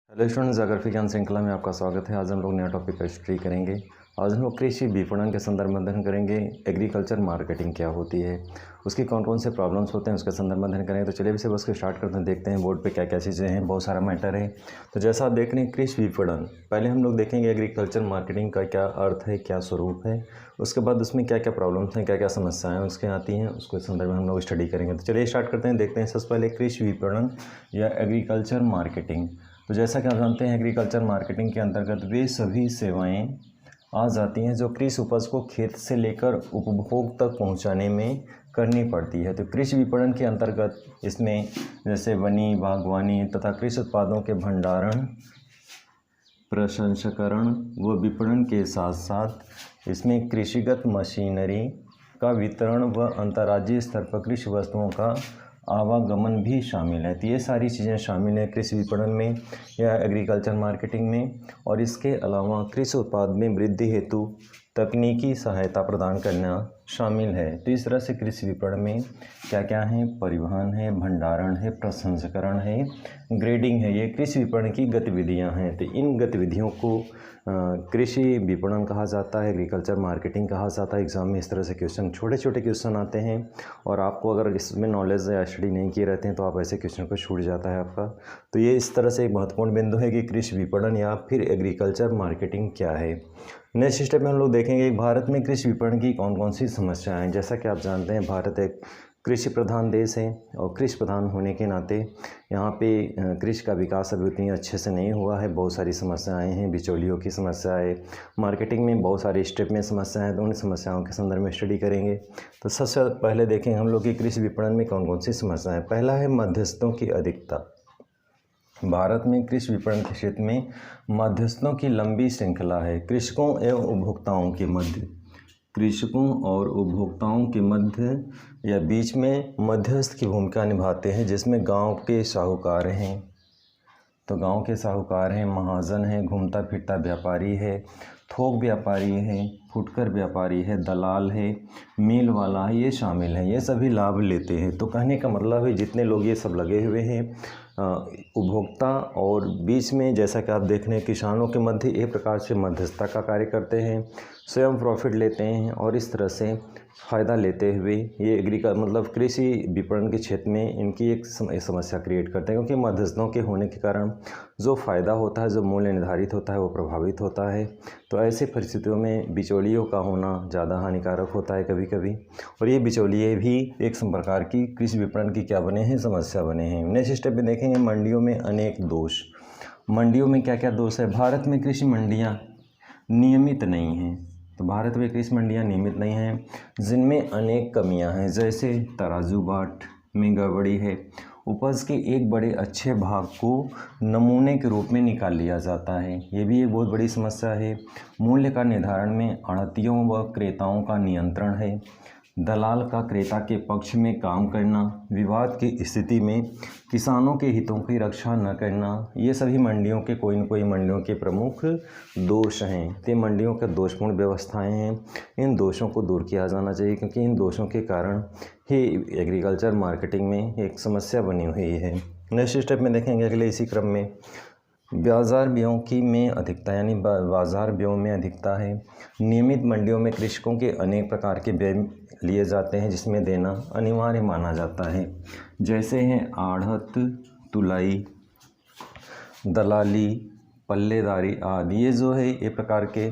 Hello students, geography ज्ञान श्रृंखला में आपका स्वागत है। आज हम लोग नया टॉपिक का स्टडी करेंगे। आज हम लोग कृषि विपणन के संदर्भ में अध्ययन करेंगे। एग्रीकल्चर मार्केटिंग क्या होती है, उसकी कौन कौन से प्रॉब्लम्स होते हैं, उसके संदर्भ में अध्ययन करेंगे। तो चलिए विषय वस्तु को स्टार्ट करते हैं, देखते हैं बोर्ड पे क्या क्या चीज़ें हैं। बहुत सारा मैटर है। तो जैसा आप देख रहे हैं कृषि विपणन, पहले हम लोग देखेंगे एग्रीकल्चर मार्केटिंग का क्या अर्थ है, क्या स्वरूप है। उसके बाद उसमें क्या क्या प्रॉब्लम्स हैं, क्या क्या समस्याएँ उसके आती हैं, उसके संदर्भ में हम लोग स्टडी करेंगे। तो चलिए स्टार्ट करते हैं, देखते हैं। सबसे पहले कृषि विपणन या एग्रीकल्चर मार्केटिंग। तो जैसा कि आप जानते हैं एग्रीकल्चर मार्केटिंग के अंतर्गत वे सभी सेवाएं आ जाती हैं जो कृषि उपज को खेत से लेकर उपभोग तक पहुंचाने में करनी पड़ती है। तो कृषि विपणन के अंतर्गत इसमें जैसे वनी, बागवानी तथा कृषि उत्पादों के भंडारण, प्रसंस्करण व विपणन के साथ साथ इसमें कृषिगत मशीनरी का वितरण व अंतर्राज्यीय स्तर पर कृषि वस्तुओं का आवागमन भी शामिल है। तो ये सारी चीज़ें शामिल हैं कृषि विपणन में या एग्रीकल्चर मार्केटिंग में। और इसके अलावा कृषि उत्पाद में वृद्धि हेतु तकनीकी सहायता प्रदान करना शामिल है। तो इस तरह से कृषि विपणन में क्या क्या है, परिवहन है, भंडारण है, प्रसंस्करण है, ग्रेडिंग है, ये कृषि विपणन की गतिविधियां हैं। तो इन गतिविधियों को कृषि विपणन कहा जाता है, एग्रीकल्चर मार्केटिंग कहा जाता है। एग्जाम में इस तरह से क्वेश्चन, छोटे छोटे क्वेश्चन आते हैं और आपको अगर इसमें नॉलेज या स्टडी नहीं किए रहते हैं तो आप ऐसे क्वेश्चन को छूट जाता है आपका। तो ये इस तरह से एक महत्वपूर्ण बिंदु है कि कृषि विपणन या फिर एग्रीकल्चर मार्केटिंग क्या है। नेक्स्ट स्टेप में हम लोग देखेंगे भारत में कृषि विपणन की कौन कौन सी समस्याएं हैं। जैसा कि आप जानते हैं भारत एक कृषि प्रधान देश है और कृषि प्रधान होने के नाते यहाँ पे कृषि का विकास अभी उतनी अच्छे से नहीं हुआ है। बहुत सारी समस्याएं हैं, बिचौलियों की समस्याएं, मार्केटिंग में बहुत सारे स्टेप में समस्याएं हैं। तो उन समस्याओं के संदर्भ में स्टडी करेंगे। तो सबसे पहले देखें हम लोग कि कृषि विपणन में कौन कौन सी समस्याएं। पहला है मध्यस्थों की अधिकता। भारत में कृषि विपणन के क्षेत्र में मध्यस्थों की लंबी श्रृंखला है। कृषकों एवं उपभोक्ताओं के मध्य, कृषकों और उपभोक्ताओं के मध्य या बीच में मध्यस्थ की भूमिका निभाते हैं, जिसमें गांव के साहूकार हैं। तो गांव के साहूकार हैं, महाजन हैं, घूमता फिरता व्यापारी है, थोक व्यापारी है, फुटकर व्यापारी है, दलाल है, मिल वाला है, ये शामिल हैं। ये सभी लाभ लेते हैं। तो कहने का मतलब है जितने लोग ये सब लगे हुए हैं उपभोक्ता और बीच में, जैसा कि आप देख रहे हैं किसानों के मध्य एक प्रकार से मध्यस्थता का कार्य करते हैं, स्वयं प्रॉफिट लेते हैं और इस तरह से फ़ायदा लेते हुए ये मतलब कृषि विपणन के क्षेत्र में इनकी एक समस्या क्रिएट करते हैं। क्योंकि मध्यस्थों के होने के कारण जो फ़ायदा होता है, जो मूल्य निर्धारित होता है, वो प्रभावित होता है। तो ऐसे परिस्थितियों में बिचौलियों का होना ज़्यादा हानिकारक होता है कभी कभी। और ये बिचौलिए भी एक प्रकार की कृषि विपणन की क्या बने हैं, समस्या बने हैं। नेक्स्ट स्टेप में देखेंगे मंडियों में अनेक दोष। मंडियों में क्या क्या दोष है। भारत में कृषि मंडियाँ नियमित नहीं हैं। तो भारत में कृषि मंडियाँ नियमित नहीं हैं, जिनमें अनेक कमियां हैं। जैसे तराजू बाट में गड़बड़ी है, उपज के एक बड़े अच्छे भाग को नमूने के रूप में निकाल लिया जाता है, ये भी एक बहुत बड़ी समस्या है। मूल्य का निर्धारण में आढ़तियों व क्रेताओं का नियंत्रण है। दलाल का क्रेता के पक्ष में काम करना, विवाद की स्थिति में किसानों के हितों की रक्षा न करना, ये सभी मंडियों के कोई न कोई मंडियों के प्रमुख दोष हैं। तो मंडियों के दोषपूर्ण व्यवस्थाएं हैं, इन दोषों को दूर किया जाना चाहिए क्योंकि इन दोषों के कारण ही एग्रीकल्चर मार्केटिंग में एक समस्या बनी हुई है। नेक्स्ट स्टेप में देखेंगे अगले इसी क्रम में बाजार व्ययों की में अधिकता, यानी बाजार व्ययों में अधिकता है। नियमित मंडियों में कृषकों के अनेक प्रकार के व्यय लिए जाते हैं, जिसमें देना अनिवार्य माना जाता है। जैसे हैं आढ़त, तुलाई, दलाली, पल्लेदारी आदि। ये जो है ये प्रकार के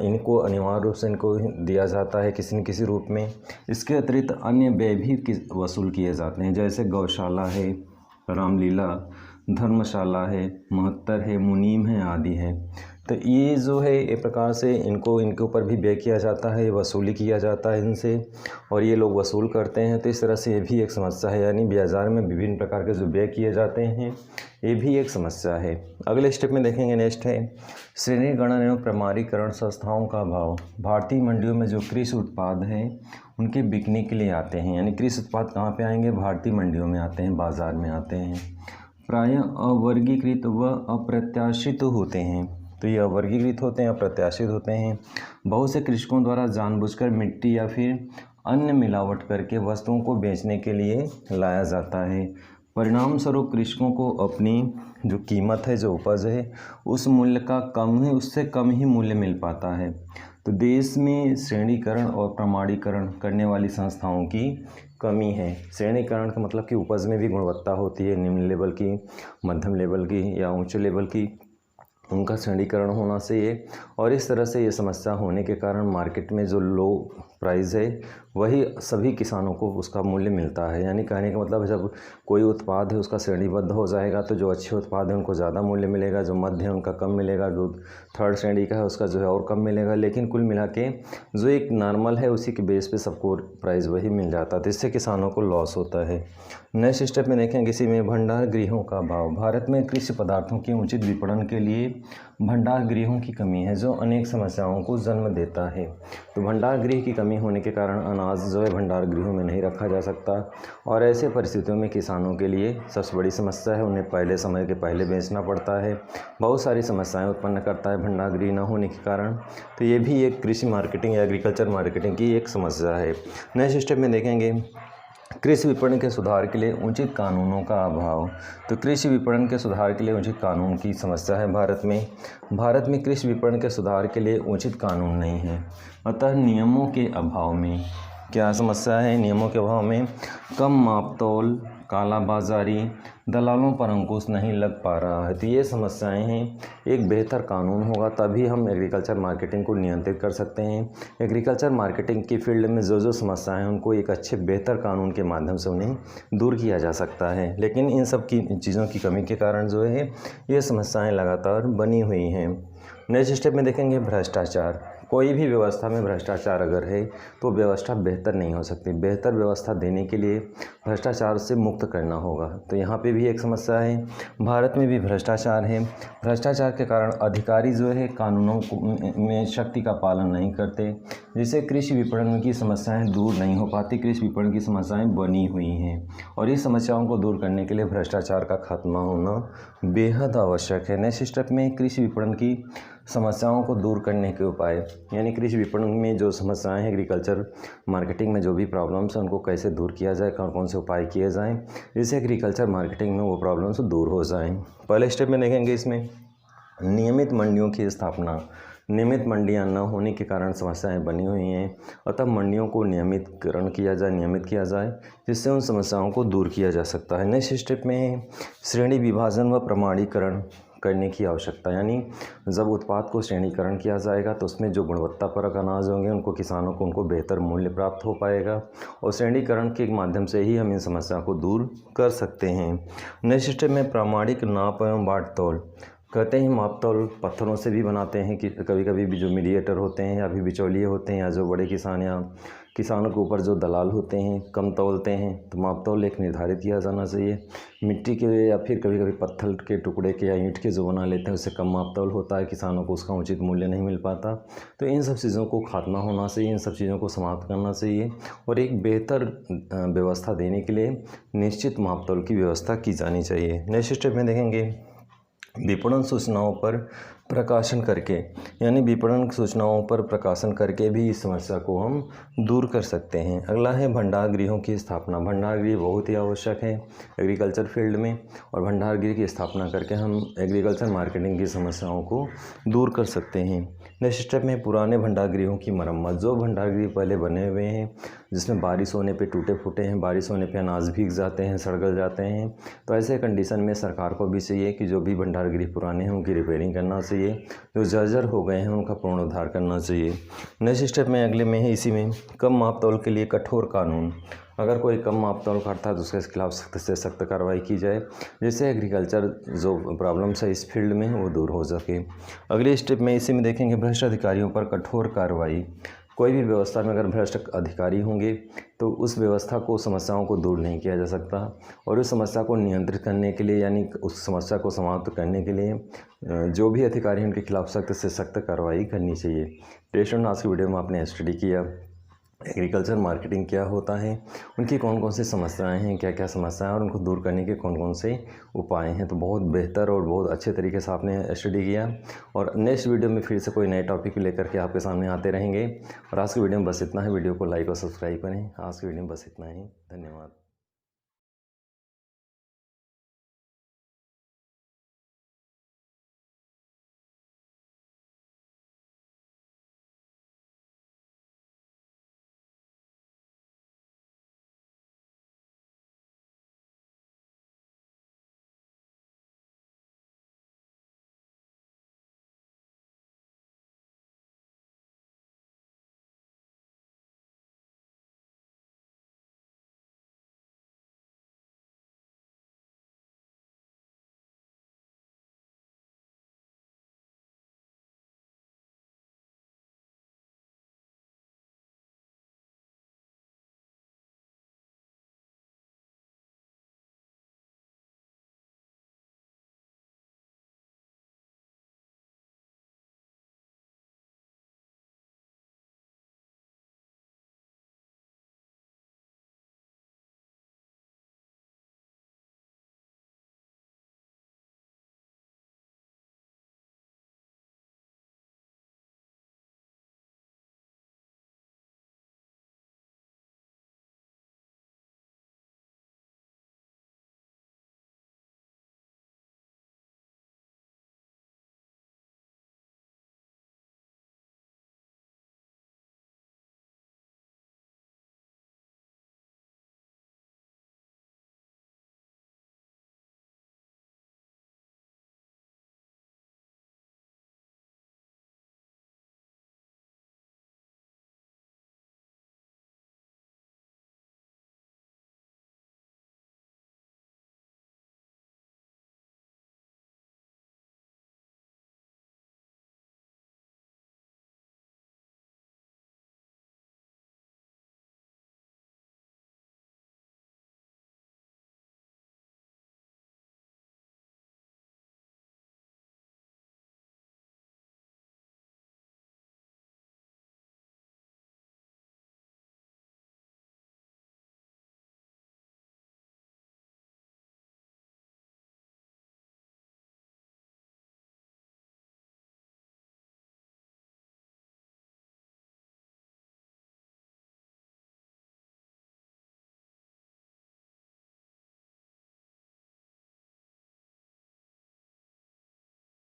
इनको अनिवार्य रूप से इनको दिया जाता है किसी न किसी रूप में। इसके अतिरिक्त अन्य व्यय भी वसूल किए जाते हैं, जैसे गौशाला है, रामलीला, धर्मशाला है, महत्तर है, मुनीम है आदि है। तो ये जो है एक प्रकार से इनके ऊपर भी व्यय किया जाता है, वसूली किया जाता है इनसे और ये लोग वसूल करते हैं। तो इस तरह से ये भी एक समस्या है, यानी बाजार में विभिन्न प्रकार के जो व्यय किए जाते हैं ये भी एक समस्या है। अगले स्टेप में देखेंगे, नेक्स्ट है श्रेणी गणन एवं प्रमाणीकरण संस्थाओं का अभाव। भारतीय मंडियों में जो कृषि उत्पाद हैं उनके बिकने के लिए आते हैं, यानी कृषि उत्पाद कहाँ पे आएंगे, भारतीय मंडियों में आते हैं, बाजार में आते हैं। प्रायः अवर्गीकृत व अप्रत्याशित होते हैं। तो ये अवर्गीकृत होते हैं, अप्रत्याशित होते हैं। बहुत से कृषकों द्वारा जानबूझकर मिट्टी या फिर अन्य मिलावट करके वस्तुओं को बेचने के लिए लाया जाता है। परिणाम स्वरूप कृषकों को अपनी जो कीमत है, जो उपज है, उस मूल्य का कम है, उससे कम ही मूल्य मिल पाता है। तो देश में श्रेणीकरण और प्रमाणीकरण करने वाली संस्थाओं की कमी है। श्रेणीकरण का मतलब कि उपज में भी गुणवत्ता होती है, निम्न लेवल की, मध्यम लेवल की या उच्च लेवल की, उनका श्रेणीकरण होना चाहिए। और इस तरह से ये समस्या होने के कारण मार्केट में जो लो प्राइस है वही सभी किसानों को उसका मूल्य मिलता है। यानी कहने का मतलब जब कोई उत्पाद है उसका श्रेणीबद्ध हो जाएगा तो जो अच्छे उत्पाद हैं उनको ज़्यादा मूल्य मिलेगा, जो मध्य है उनका कम मिलेगा, जो थर्ड श्रेणी का है उसका जो है और कम मिलेगा। लेकिन कुल मिला के जो एक नॉर्मल है उसी के बेस पे सबको प्राइस वही मिल जाता है, तो इससे किसानों को लॉस होता है। नेक्स्ट स्टेप में देखेंगे इसी में भंडार गृहों का अभाव। भारत में कृषि पदार्थों के उचित विपणन के लिए भंडार गृहों की कमी है जो अनेक समस्याओं को जन्म देता है। तो भंडार गृह की कमी होने के कारण अनाज जो है भंडार गृहों में नहीं रखा जा सकता और ऐसे परिस्थितियों में किसानों के लिए सबसे बड़ी समस्या है, उन्हें पहले समय के पहले बेचना पड़ता है। बहुत सारी समस्याएं उत्पन्न करता है भंडार गृह न होने के कारण। तो ये भी एक कृषि मार्केटिंग या एग्रीकल्चर मार्केटिंग की एक समस्या है। नेक्स्ट स्टेप में देखेंगे कृषि विपणन के सुधार के लिए उचित कानूनों का अभाव। तो कृषि विपणन के सुधार के लिए उचित कानून की समस्या है भारत में कृषि विपणन के सुधार के लिए उचित कानून नहीं है। अतः नियमों के अभाव में क्या समस्या है? नियमों के अभाव में कम मापतौल, कालाबाजारी, दलालों पर अंकुश नहीं लग पा रहा है। तो ये समस्याएं हैं। एक बेहतर कानून होगा तभी हम एग्रीकल्चर मार्केटिंग को नियंत्रित कर सकते हैं। एग्रीकल्चर मार्केटिंग की फील्ड में जो समस्याएं हैं उनको एक अच्छे बेहतर कानून के माध्यम से उन्हें दूर किया जा सकता है। लेकिन इन सब की चीज़ों की कमी के कारण जो है ये समस्याएँ लगातार बनी हुई हैं। नेक्स्ट स्टेप में देखेंगे भ्रष्टाचार। कोई भी व्यवस्था में भ्रष्टाचार अगर है तो व्यवस्था बेहतर नहीं हो सकती। बेहतर व्यवस्था देने के लिए भ्रष्टाचार से मुक्त करना होगा। तो यहाँ पे भी एक समस्या है, भारत में भी भ्रष्टाचार है। भ्रष्टाचार के कारण अधिकारी जो है कानूनों में शक्ति का पालन नहीं करते, जिससे कृषि विपणन की समस्याएं दूर नहीं हो पाती। कृषि विपणन की समस्याएं बनी हुई हैं और इस समस्याओं को दूर करने के लिए भ्रष्टाचार का खात्मा होना बेहद आवश्यक है। नेक्स्ट स्टेप में कृषि विपणन की समस्याओं को दूर करने के उपाय, यानी कृषि विपणन में जो समस्याएं हैं, एग्रीकल्चर मार्केटिंग में जो भी प्रॉब्लम्स हैं उनको कैसे दूर किया जाए, कौन कौन से उपाय किए जाएं जिससे एग्रीकल्चर मार्केटिंग में वो प्रॉब्लम्स दूर हो जाएं। पहले स्टेप में देखेंगे इसमें नियमित मंडियों की स्थापना। नियमित मंडियां न होने के कारण समस्याएं बनी हुई हैं, अतः मंडियों को नियमित किया जाए जिससे उन समस्याओं को दूर किया जा सकता है। नेक्स्ट स्टेप में श्रेणी विभाजन व प्रमाणीकरण करने की आवश्यकता, यानी जब उत्पाद को श्रेणीकरण किया जाएगा तो उसमें जो गुणवत्तापरक अनाज होंगे उनको किसानों को उनको बेहतर मूल्य प्राप्त हो पाएगा और श्रेणीकरण के माध्यम से ही हम इन समस्या को दूर कर सकते हैं। नेक्स्ट स्टेप में प्रामाणिक नाप एवं बाट तौल। कहते हैं मापतौल पत्थरों से भी बनाते हैं कि कभी कभी भी जो मीडिएटर होते हैं या भी बिचौलिए होते हैं या जो बड़े किसान या किसानों के ऊपर जो दलाल होते हैं कम तौलते हैं, तो मापतौल एक निर्धारित किया जाना चाहिए। मिट्टी के या फिर कभी कभी पत्थर के टुकड़े के या ईंट के जो बना लेते हैं उससे कम मापतौल होता है, किसानों को उसका उचित मूल्य नहीं मिल पाता। तो इन सब चीज़ों को खात्मा होना चाहिए, इन सब चीज़ों को समाप्त करना चाहिए और एक बेहतर व्यवस्था देने के लिए निश्चित मापतौल की व्यवस्था की जानी चाहिए। नेक्स्ट स्टेप में देखेंगे विपणन सूचनाओं पर प्रकाशन करके, यानी विपणन सूचनाओं पर प्रकाशन करके भी इस समस्या को हम दूर कर सकते हैं। अगला है भंडार गृहों की स्थापना। भंडार गृह बहुत ही आवश्यक है एग्रीकल्चर फील्ड में और भंडार गृह की स्थापना करके हम एग्रीकल्चर मार्केटिंग की समस्याओं को दूर कर सकते हैं। नेक्स्ट स्टेप में पुराने भंडार गृहों की मरम्मत। जो भंडार गृह पहले बने हुए हैं जिसमें बारिश होने पे टूटे फूटे हैं, बारिश होने पे अनाज भीग जाते हैं, सड़ जाते हैं, तो ऐसे कंडीशन में सरकार को भी चाहिए कि जो भी भंडार गृह पुराने हैं उनकी रिपेयरिंग करना चाहिए, जो जर्जर हो गए हैं उनका पुनरुद्धार करना चाहिए। नेक्स्ट स्टेप में अगले में है इसी में कम मापतौल के लिए कठोर कानून। अगर कोई कम मापतौल करता है तो उसके खिलाफ सख्त से सख्त कार्रवाई की जाए जिससे एग्रीकल्चर जो प्रॉब्लम्स है इस फील्ड में वो दूर हो सके। अगले स्टेप में इसी में देखेंगे भ्रष्ट अधिकारियों पर कठोर कार्रवाई। कोई भी व्यवस्था में अगर भ्रष्ट अधिकारी होंगे तो उस व्यवस्था को समस्याओं को दूर नहीं किया जा सकता और उस समस्या को नियंत्रित करने के लिए, यानी उस समस्या को समाप्त करने के लिए जो भी अधिकारी हैं उनके खिलाफ सख्त से सख्त कार्रवाई करनी चाहिए। स्टूडेंट, आज की वीडियो में आपने स्टडी किया एग्रीकल्चर मार्केटिंग क्या होता है, उनकी कौन कौन सी समस्याएं हैं, क्या क्या समस्याएं और उनको दूर करने के कौन कौन से उपाय हैं। तो बहुत बेहतर और बहुत अच्छे तरीके से आपने स्टडी किया और नेक्स्ट वीडियो में फिर से कोई नए टॉपिक लेकर के आपके सामने आते रहेंगे। और आज की वीडियो में बस इतना है। वीडियो को लाइक और सब्सक्राइब करें। आज की वीडियो में बस इतना ही। धन्यवाद।